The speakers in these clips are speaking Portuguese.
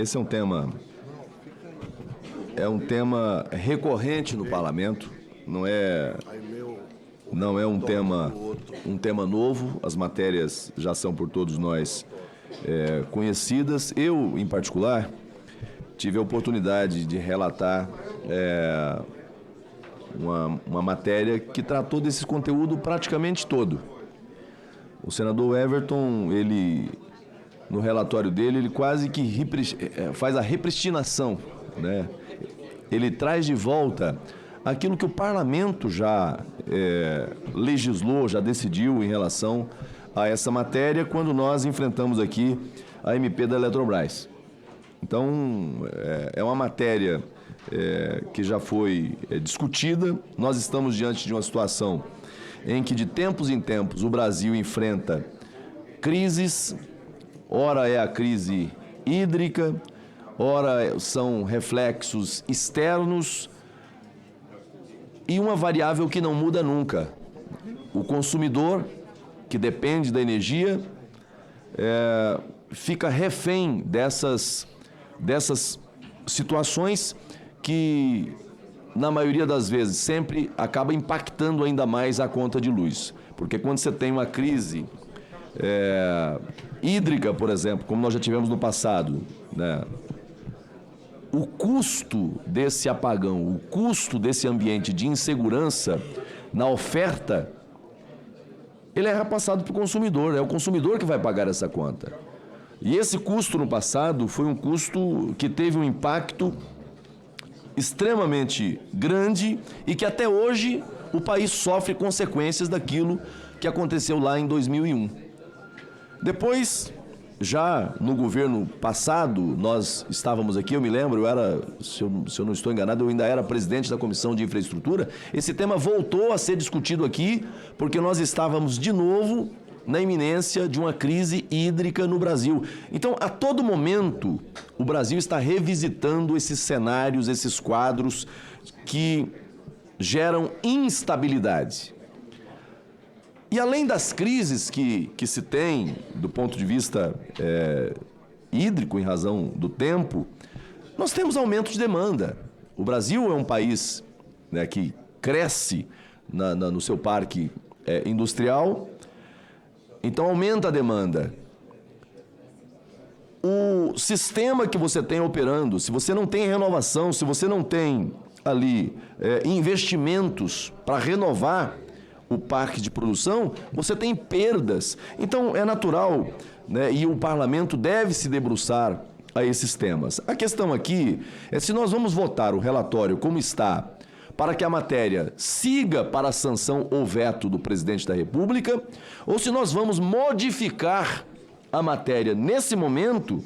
Esse é um tema recorrente no parlamento, não é um tema novo, as matérias já são por todos nós conhecidas. Eu, em particular, tive a oportunidade de relatar uma matéria que tratou desse conteúdo praticamente todo. O senador Everton, no relatório dele, ele quase que faz a repristinação, né? Ele traz de volta aquilo que o parlamento já legislou, já decidiu em relação a essa matéria quando nós enfrentamos aqui a MP da Eletrobras. Então, é uma matéria que já foi discutida. Nós estamos diante de uma situação em que, de tempos em tempos, o Brasil enfrenta crises. Ora é a crise hídrica, ora são reflexos externos e uma variável que não muda nunca. O consumidor, que depende da energia, fica refém dessas situações que, na maioria das vezes, sempre acaba impactando ainda mais a conta de luz. Porque quando você tem uma crise hídrica, por exemplo, como nós já tivemos no passado, né? O custo desse apagão, o custo desse ambiente de insegurança na oferta, ele é repassado para o consumidor, é o consumidor que vai pagar essa conta. E esse custo no passado foi um custo que teve um impacto extremamente grande e que até hoje o país sofre consequências daquilo que aconteceu lá em 2001. Depois, já no governo passado, nós estávamos aqui, eu me lembro, se eu não estou enganado, eu ainda era presidente da Comissão de Infraestrutura. Esse tema voltou a ser discutido aqui, porque nós estávamos de novo na iminência de uma crise hídrica no Brasil. Então, a todo momento, o Brasil está revisitando esses cenários, esses quadros que geram instabilidade. E além das crises que se tem do ponto de vista hídrico, em razão do tempo, nós temos aumento de demanda. O Brasil é um país, né, que cresce no seu parque industrial, então aumenta a demanda. O sistema que você tem operando, se você não tem renovação, se você não tem ali investimentos para renovar o parque de produção, você tem perdas. Então, é natural, né, e o parlamento deve se debruçar a esses temas. A questão aqui é se nós vamos votar o relatório como está, para que a matéria siga para a sanção ou veto do presidente da República, ou se nós vamos modificar a matéria nesse momento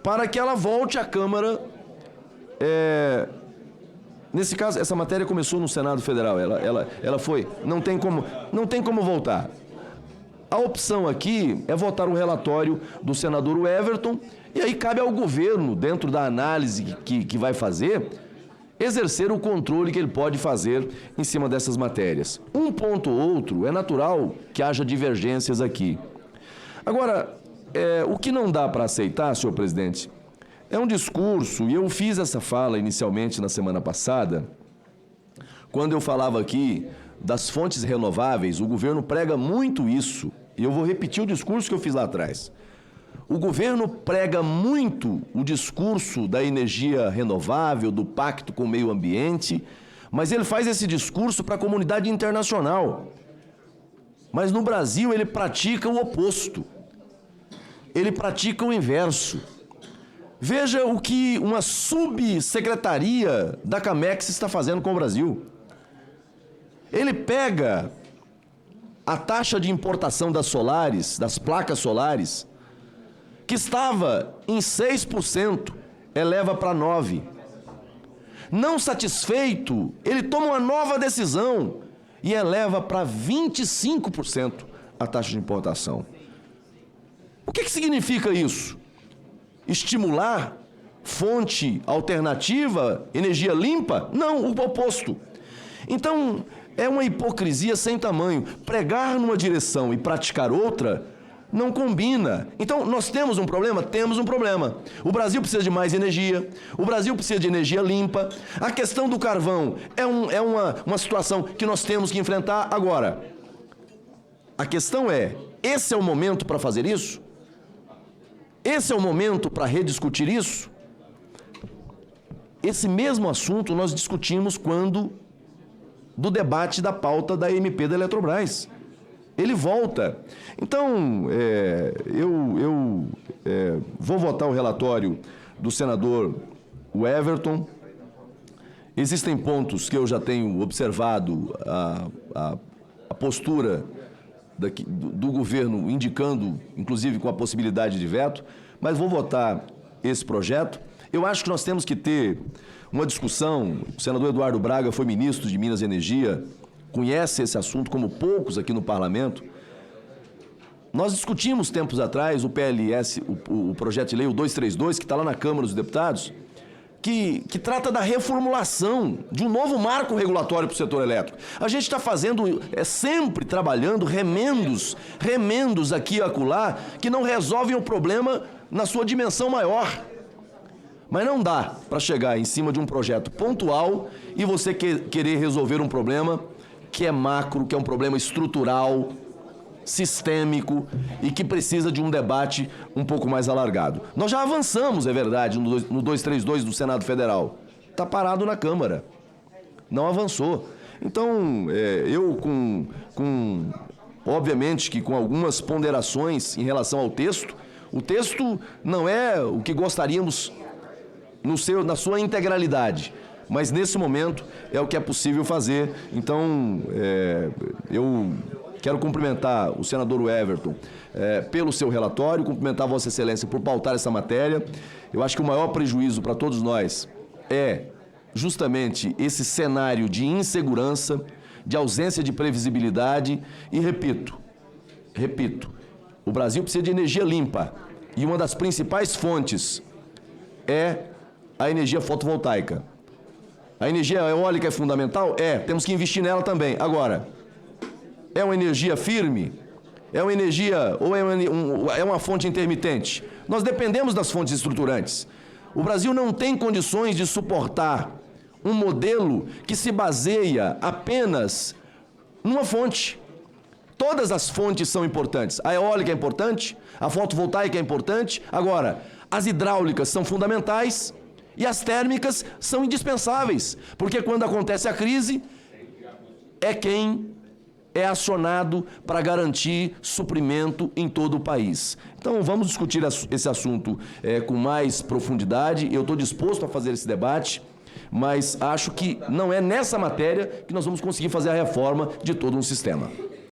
para que ela volte à Câmara. Nesse caso, essa matéria começou no Senado Federal, ela foi, não tem como voltar. A opção aqui é votar o relatório do senador Everton, e aí cabe ao governo, dentro da análise que vai fazer, exercer o controle que ele pode fazer em cima dessas matérias. Um ponto ou outro, é natural que haja divergências aqui. Agora, o que não dá para aceitar, senhor presidente, é um discurso, e eu fiz essa fala inicialmente na semana passada, quando eu falava aqui das fontes renováveis. O governo prega muito isso, e eu vou repetir o discurso que eu fiz lá atrás. O governo prega muito o discurso da energia renovável, do pacto com o meio ambiente, mas ele faz esse discurso para a comunidade internacional. Mas no Brasil ele pratica o oposto. Ele pratica o inverso. Veja o que uma subsecretaria da Camex está fazendo com o Brasil. Ele pega a taxa de importação das placas solares, que estava em 6%, eleva para 9%. Não satisfeito, ele toma uma nova decisão e eleva para 25% a taxa de importação. O que significa isso? Estimular fonte alternativa, energia limpa? Não, o oposto. Então, é uma hipocrisia sem tamanho. Pregar numa direção e praticar outra Não combina. Então, nós temos um problema? Temos um problema. O Brasil precisa de mais energia, o Brasil precisa de energia limpa. A questão do carvão é uma situação que nós temos que enfrentar agora. A questão é, esse é o momento para fazer isso? Esse é o momento para rediscutir isso? Esse mesmo assunto nós discutimos quando do debate da pauta da MP da Eletrobras. Ele volta. Então, eu vou votar o relatório do senador Everton. Existem pontos que eu já tenho observado a postura do governo indicando, inclusive com a possibilidade de veto, mas vou votar esse projeto. Eu acho que nós temos que ter uma discussão. O senador Eduardo Braga foi ministro de Minas e Energia, conhece esse assunto como poucos aqui no parlamento. Nós discutimos tempos atrás o PLS, o projeto de lei, o 232, que está lá na Câmara dos Deputados, que trata da reformulação de um novo marco regulatório para o setor elétrico. A gente está fazendo, sempre trabalhando remendos aqui e acolá, que não resolvem o problema na sua dimensão maior. Mas não dá para chegar em cima de um projeto pontual e você querer resolver um problema que é macro, que é um problema estrutural, sistêmico e que precisa de um debate um pouco mais alargado. Nós já avançamos, é verdade, no 232 do Senado Federal. Está parado na Câmara. Não avançou. Então, eu obviamente que com algumas ponderações em relação ao texto, o texto não é o que gostaríamos na sua integralidade, mas nesse momento é o que é possível fazer. Então, eu quero cumprimentar o senador Everton pelo seu relatório, cumprimentar Vossa Excelência por pautar essa matéria. Eu acho que o maior prejuízo para todos nós é justamente esse cenário de insegurança, de ausência de previsibilidade e, repito, o Brasil precisa de energia limpa e uma das principais fontes é a energia fotovoltaica. A energia eólica é fundamental? Temos que investir nela também. Agora, é uma energia firme? É uma energia ou é uma fonte intermitente? Nós dependemos das fontes estruturantes. O Brasil não tem condições de suportar um modelo que se baseia apenas numa fonte. Todas as fontes são importantes. A eólica é importante, a fotovoltaica é importante. Agora, as hidráulicas são fundamentais e as térmicas são indispensáveis, porque quando acontece a crise, é quem é acionado para garantir suprimento em todo o país. Então, vamos discutir esse assunto com mais profundidade. Eu estou disposto a fazer esse debate, mas acho que não é nessa matéria que nós vamos conseguir fazer a reforma de todo um sistema.